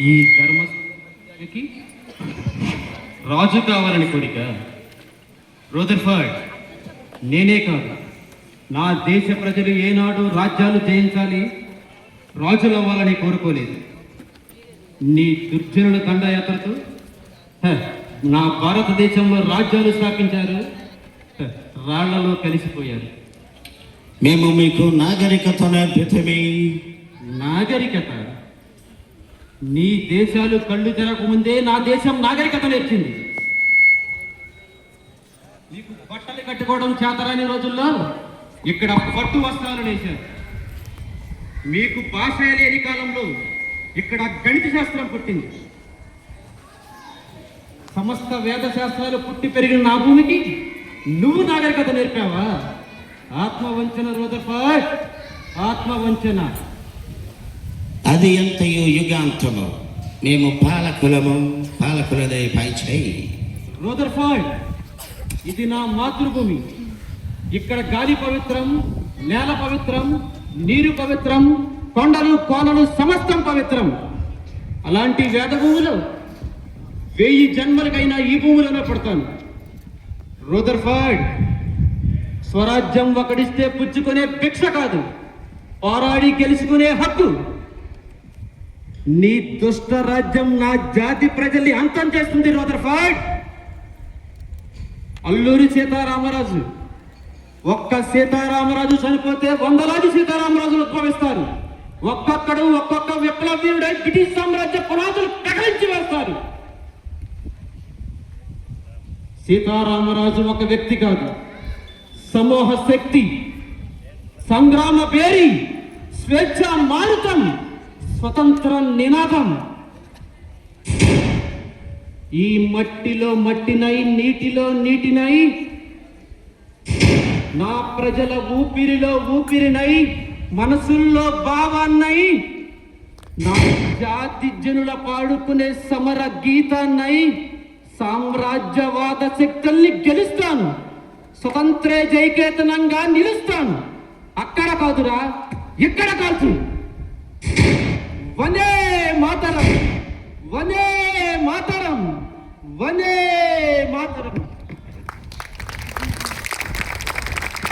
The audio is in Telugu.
ఈ ధర్మకి రాజు కావాలని కోరిక. రదర్ఫర్డ్, నేనే కాదు, నా దేశ ప్రజలు ఏనాడు రాజ్యాలు జయించాలి, రాజులు అవ్వాలని కోరుకోలేదు. నీ దుర్జనుల దండయాత్రతో నా భారతదేశంలో రాజ్యాలు స్థాపించారు, రాళ్లలో కలిసిపోయారు. మేము మీకు నాగరికత నేర్పితమే. నాగరికత? నీ దేశాలు కళ్ళు తెరకముందే నా దేశం నాగరికత నేర్చింది. నీకు బట్టలు కట్టుకోవడం చేతరాని రోజుల్లో ఇక్కడ పట్టు వస్త్రాలు నేశారు. మీకు భాష లేని కాలంలో ఇక్కడ గణిత శాస్త్రం పుట్టింది. సమస్త వేద శాస్త్రాలు పుట్టి పెరిగిన నా భూమికి నువ్వు నాగరికత నేర్పావా? ఆత్మవంచన రదర్ఫర్డ్, ఆత్మవంచన. అది ఎంతయో యుగాంతము. మేము పాలకులము, పాలకులదే పై చేయి. రదర్ఫర్డ్, ఇది నా మాతృభూమి. ఇక్కడ గాలి పవిత్రం, నేల పవిత్రం, నీరు పవిత్రం, కొండలు కోనలు సమస్తం పవిత్రం. అలాంటి వేద భూములు 1000 జన్మలకైనా ఈ భూములోనే పడతాను. రదర్ఫర్డ్, స్వరాజ్యం ఒకడిస్తే పుచ్చుకునే భిక్ష కాదు, పోరాడి గెలుచుకునే హక్కు. నీ దుష్ట రాజ్యం నా జాతి ప్రజల్ని అంతం చేస్తుంది. రదర్ఫర్డ్, అల్లూరి సీతారామరాజు, ఒక్క సీతారామరాజు చనిపోతే 100లాది సీతారామరాజులు ఉద్భవిస్తారు. ఒక్కొక్కడు ఒక్కొక్క విప్లవీయుడై బ్రిటిష్ సామ్రాజ్య పునాదులు ప్రకటించి వేస్తారు. సీతారామరాజు ఒక వ్యక్తి కాదు, సమూహ శక్తి, సంగ్రామ పేరి, స్వేచ్ఛ మారుతం, స్వతంత్ర నినాదం. ఈ మట్టిలో మట్టినై, నీటిలో నీటినై, నా ప్రజల ఊపిరిలో ఊపిరినై, మనసుల్లో భావాన్నై, నా జాతి జనుల పాడుకునే సమర గీతాన్నై సామ్రాజ్యవాద శక్తుల్ని గెలుస్తాను. స్వతంత్రే జైకేతనంగా నిలుస్తాను. అక్కడ కాదురా, ఇక్కడ కాదు. వందే మాతరం, వందే మాతరం, వందే మాతరం.